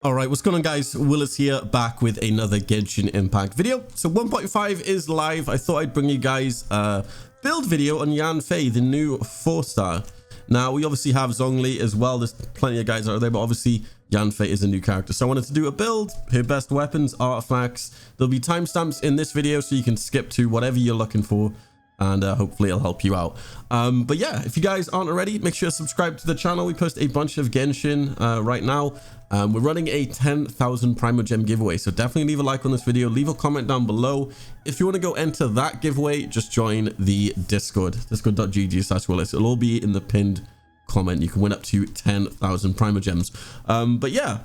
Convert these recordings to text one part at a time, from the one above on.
All right, what's going on, guys? Willis here, back with another Genshin Impact video. So 1.5 is live. I thought I'd bring you guys a build video on Yanfei, the new 4-star. Now, we obviously have Zhongli as well. There's plenty of guys out there, but obviously Yanfei is a new character. So I wanted to do a build, her best weapons, artifacts. There'll be timestamps in this video so you can skip to whatever you're looking for. And hopefully it'll help you out. But yeah, if you guys aren't already, make sure to subscribe to the channel. We post a bunch of Genshin right now. We're running a 10,000 Primo Gem giveaway, so definitely leave a like on this video. Leave a comment down below. If you want to go enter that giveaway, just join the Discord, discord.gg/Willis. It'll all be in the pinned comment. You can win up to 10,000 Primo Gems. But yeah,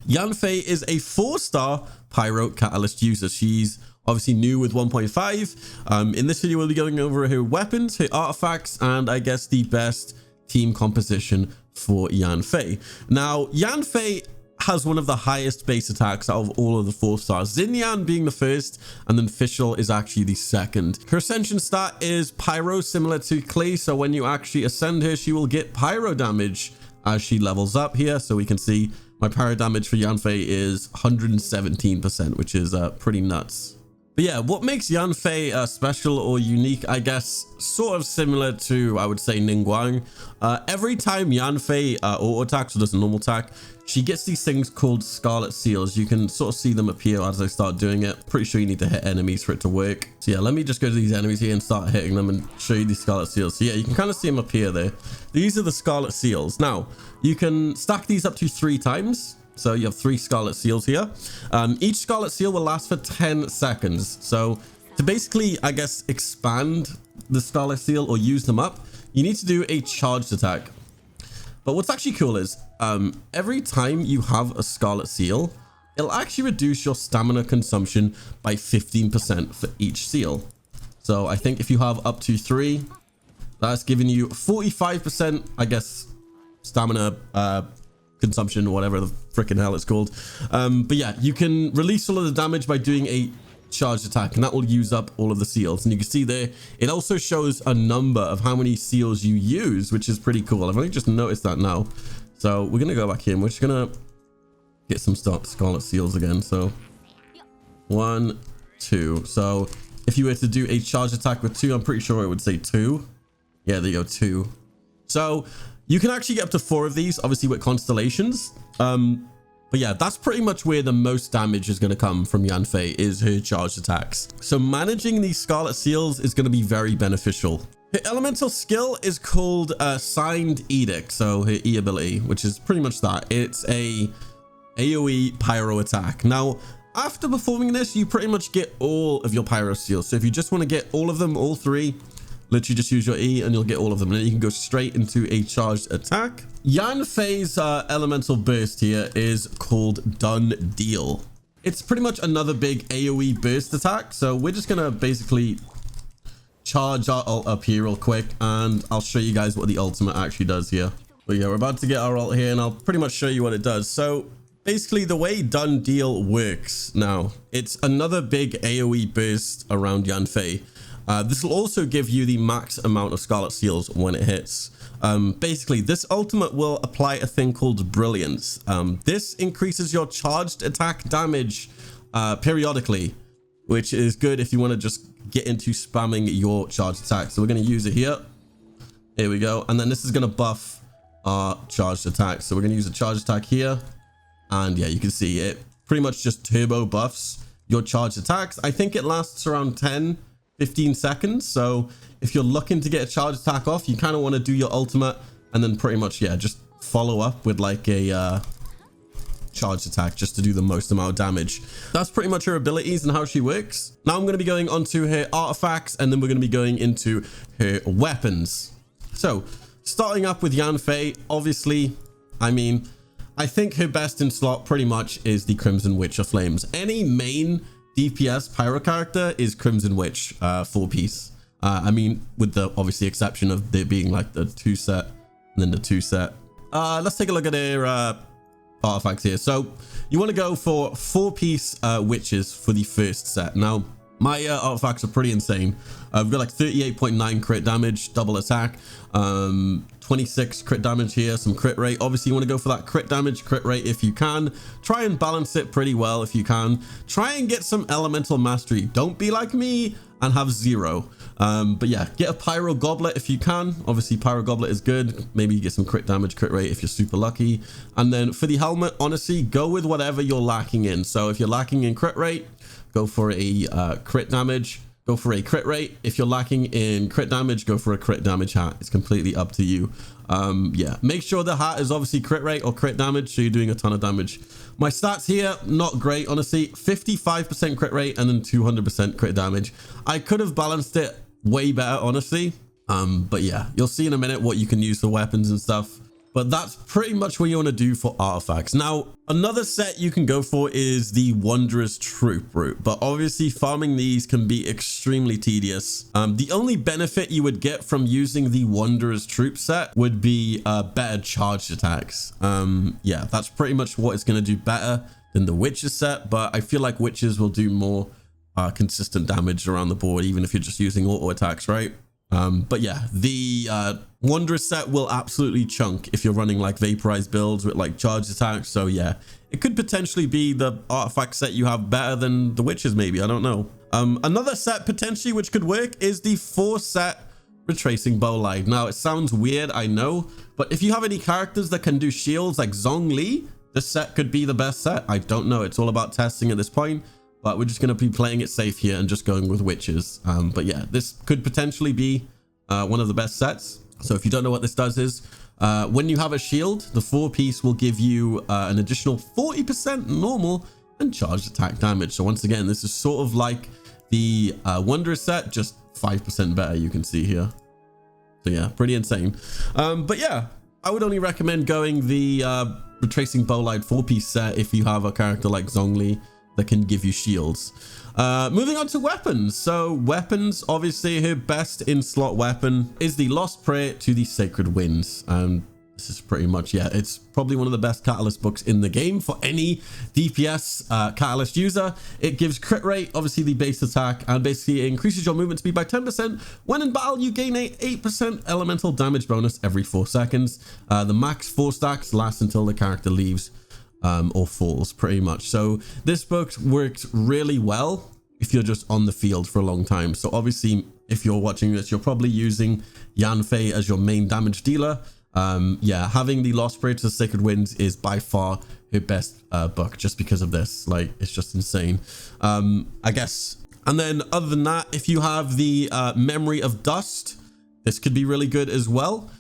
Yanfei is a 4-star Pyro Catalyst user. She's obviously new with 1.5. In this video, we'll be going over her weapons, her artifacts, and I guess the best team composition for Yanfei. Now, Yanfei has one of the highest base attacks out of all of the 4-stars. Xinyan being the first, and then Fischl is actually the second. Her ascension stat is Pyro, similar to Clay, so when you actually ascend her, she will get Pyro damage as she levels up here. So we can see my Pyro damage for Yanfei is 117%, which is pretty nuts. But yeah, what makes Yanfei special or unique, I guess, sort of similar to, I would say, Ningguang. Every time Yanfei auto attacks or does a normal attack, she gets these things called Scarlet Seals. You can sort of see them appear as I start doing it. Pretty sure you need to hit enemies for it to work. So yeah, let me just go to these enemies here and start hitting them and show you these Scarlet Seals. So yeah, you can kind of see them appear there. These are the Scarlet Seals. Now, you can stack these up to 3 times. So you have 3 Scarlet Seals here. Each Scarlet Seal will last for 10 seconds. So to basically, I guess, expand the Scarlet Seal or use them up, you need to do a charged attack. But what's actually cool is every time you have a Scarlet Seal, it'll actually reduce your stamina consumption by 15% for each seal. So I think if you have up to 3, that's giving you 45%, I guess, stamina consumption or whatever the freaking hell it's called. But yeah, you can release all of the damage by doing a charged attack, and that will use up all of the seals. And you can see there, it also shows a number of how many seals you use, which is pretty cool. I've only just noticed that now. So we're gonna go back here and we're just gonna get some Scarlet Seals again. So 1, 2. So if you were to do a charged attack with 2, I'm pretty sure it would say 2. Yeah, there you go, 2. So you can actually get up to 4 of these, obviously with constellations. But yeah, that's pretty much where the most damage is going to come from Yanfei, is her charged attacks. So managing these Scarlet Seals is going to be very beneficial. Her elemental skill is called Signed Edict, so her E ability, which is pretty much that. It's a AoE Pyro attack. Now, after performing this, you pretty much get all of your Pyro Seals. So if you just want to get all of them, all 3, literally just use your E and you'll get all of them, and then you can go straight into a charged attack. Yanfei's elemental burst here is called Done Deal. It's pretty much another big AoE burst attack. So we're just gonna basically charge our ult up here real quick, and I'll show you guys what the ultimate actually does here. But yeah, we're about to get our ult here, and I'll pretty much show you what it does. So basically, the way Done Deal works now, it's another big AoE burst around Yanfei. This will also give you the max amount of Scarlet Seals when it hits. Basically, this ultimate will apply a thing called Brilliance. This increases your charged attack damage periodically, which is good if you want to just get into spamming your charged attack. So we're going to use it here. Here we go. And then this is going to buff our charged attack. So we're going to use a charged attack here. And yeah, you can see it pretty much just turbo buffs your charged attacks. I think it lasts around 15 seconds. So if you're looking to get a charge attack off, you kind of want to do your ultimate and then pretty much, yeah, just follow up with like a charge attack just to do the most amount of damage. That's pretty much her abilities and how she works. Now I'm going to be going on to her artifacts, and then we're going to be going into her weapons. So starting up with Yanfei, obviously, I mean, I think her best in slot pretty much is the Crimson Witch of Flames. Any main DPS Pyro character is Crimson Witch 4-piece. I mean, with the obviously exception of there being like the 2 set and then the 2 set. Let's take a look at their artifacts here. So you want to go for 4-piece witches for the first set. Now, My artifacts are pretty insane. We've got like 38.9 crit damage, double attack, 26 crit damage here, some crit rate. Obviously, you want to go for that crit damage, crit rate if you can. Try and balance it pretty well if you can. Try and get some elemental mastery. Don't be like me and have 0. But yeah, get a pyro goblet if you can. Obviously, pyro goblet is good. Maybe you get some crit damage, crit rate if you're super lucky. And then for the helmet, honestly, go with whatever you're lacking in. So if you're lacking in crit rate, go for a crit damage. Go for a crit rate. If you're lacking in crit damage, go for a crit damage hat. It's completely up to you. Yeah, make sure the hat is obviously crit rate or crit damage, so you're doing a ton of damage. My stats here, not great, honestly. 55% crit rate and then 200% crit damage. I could have balanced it way better, honestly. But yeah, you'll see in a minute what you can use for weapons and stuff. But that's pretty much what you want to do for artifacts. Now, another set you can go for is the Wanderer's Troop route. But obviously, farming these can be extremely tedious. The only benefit you would get from using the Wanderer's Troop set would be better charged attacks. Yeah, that's pretty much what it's going to do better than the Witches set. But I feel like Witches will do more consistent damage around the board, even if you're just using auto attacks, right? But yeah, the Wanderer set will absolutely chunk if you're running like vaporized builds with like charged attacks. So yeah, it could potentially be the artifact set you have better than the Witches, maybe. I don't know. Another set potentially which could work is the 4-set Retracing Bowline. Now, it sounds weird, I know, but if you have any characters that can do shields like Zhongli, this set could be the best set. I don't know. It's all about testing at this point. But we're just going to be playing it safe here and just going with Witches. But yeah, this could potentially be one of the best sets. So if you don't know what this does is, when you have a shield, the 4-piece will give you an additional 40% normal and charged attack damage. So once again, this is sort of like the Wanderer set, just 5% better, you can see here. So yeah, pretty insane. But yeah, I would only recommend going the Retracing Bowline 4-piece set if you have a character like Zhongli that can give you shields. Moving on to weapons. So weapons, obviously her best in slot weapon is the Lost Prey to the Sacred Winds. This is pretty much, yeah, it's probably one of the best Catalyst books in the game for any DPS Catalyst user. It gives crit rate, obviously the base attack, and basically it increases your movement speed by 10%. When in battle, you gain a 8% elemental damage bonus every 4 seconds. The max 4 stacks last until the character leaves or falls, pretty much. So this book works really well if you're just on the field for a long time. So obviously, if you're watching this, you're probably using Yanfei as your main damage dealer. Yeah, having the Lost Prey to the Sacred Winds is by far her best book, just because of this. Like, it's just insane, I guess. And then other than that, if you have the Memory of Dust, this could be really good as well.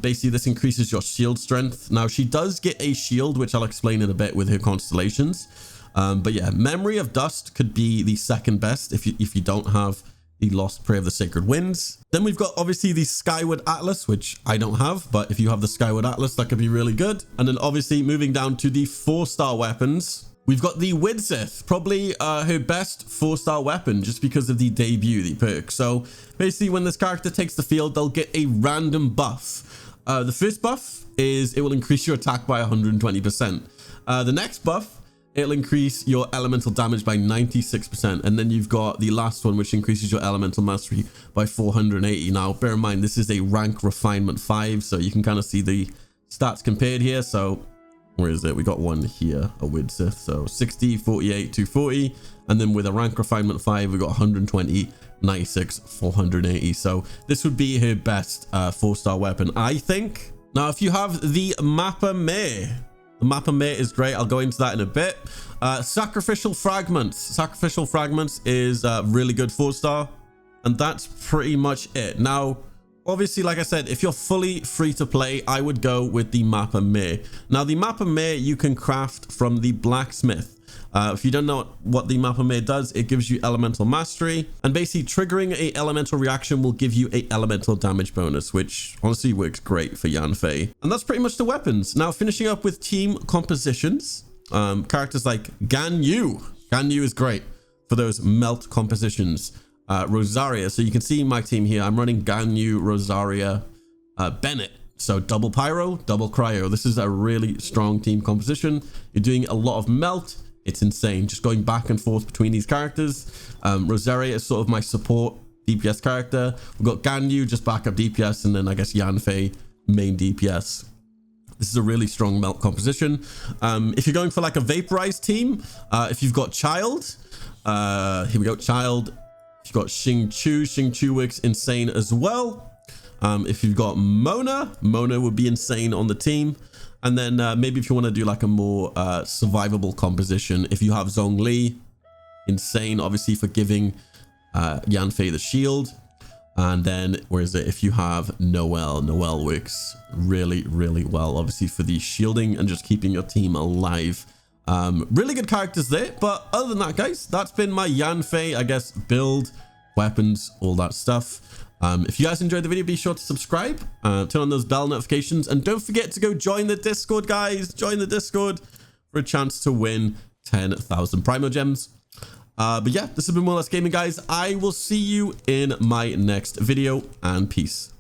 Basically, this increases your shield strength. Now, she does get a shield, which I'll explain in a bit with her constellations. But yeah, Memory of Dust could be the second best if you don't have the Lost Prey of the Sacred Winds. Then we've got obviously the Skyward Atlas, which I don't have, but if you have the Skyward Atlas, that could be really good. And then obviously moving down to the 4-star weapons, we've got the Widsith, probably her best 4-star weapon just because of the debut, the perk. So basically when this character takes the field, they'll get a random buff. The first buff is it will increase your attack by 120%. The next buff, it'll increase your elemental damage by 96%. And then you've got the last one, which increases your elemental mastery by 480. Now, bear in mind, this is a rank refinement 5, so you can kind of see the stats compared here. So where is it? We got one here, a Widsith. So 60, 48, 240. And then with a rank refinement 5, we got 120, 96, 480. So this would be her best 4-star weapon, I think. Now, if you have the Mappa May, the Mappa May is great. I'll go into that in a bit. Sacrificial Fragments. Sacrificial Fragments is really good 4-star. And that's pretty much it. Now, obviously, like I said, if you're fully free to play, I would go with the Mappa May. Now, the Mappa May you can craft from the blacksmith. If you don't know what the Mappa May does, it gives you elemental mastery, and basically triggering a elemental reaction will give you a elemental damage bonus, which honestly works great for Yanfei. And that's pretty much the weapons. Now, finishing up with team compositions, characters like Ganyu. Ganyu is great for those melt compositions. Rosaria, so you can see my team here. I'm running Ganyu, Rosaria, Bennett. So double pyro, double cryo. This is a really strong team composition. You're doing a lot of melt It's insane. Just going back and forth between these characters. Rosaria is sort of my support DPS character. We've got Ganyu, just backup DPS, and then I guess Yanfei, main DPS. This is a really strong melt composition. If you're going for like a vaporized team, if you've got Child, here we go, Child. If you've got Xingqiu works insane as well. If you've got Mona would be insane on the team. And then maybe if you want to do like a more survivable composition, if you have Zhongli, insane, obviously for giving Yanfei the shield. And then where is it? If you have Noelle works really, really well, obviously for the shielding and just keeping your team alive. Really good characters there. But other than that, guys, that's been my Yanfei, I guess, build, weapons, all that stuff. If you guys enjoyed the video, be sure to subscribe, turn on those bell notifications, and don't forget to go join the Discord, guys. Join the Discord for a chance to win 10,000 Primo Gems. But yeah, this has been More or Less Gaming, guys. I will see you in my next video, and peace.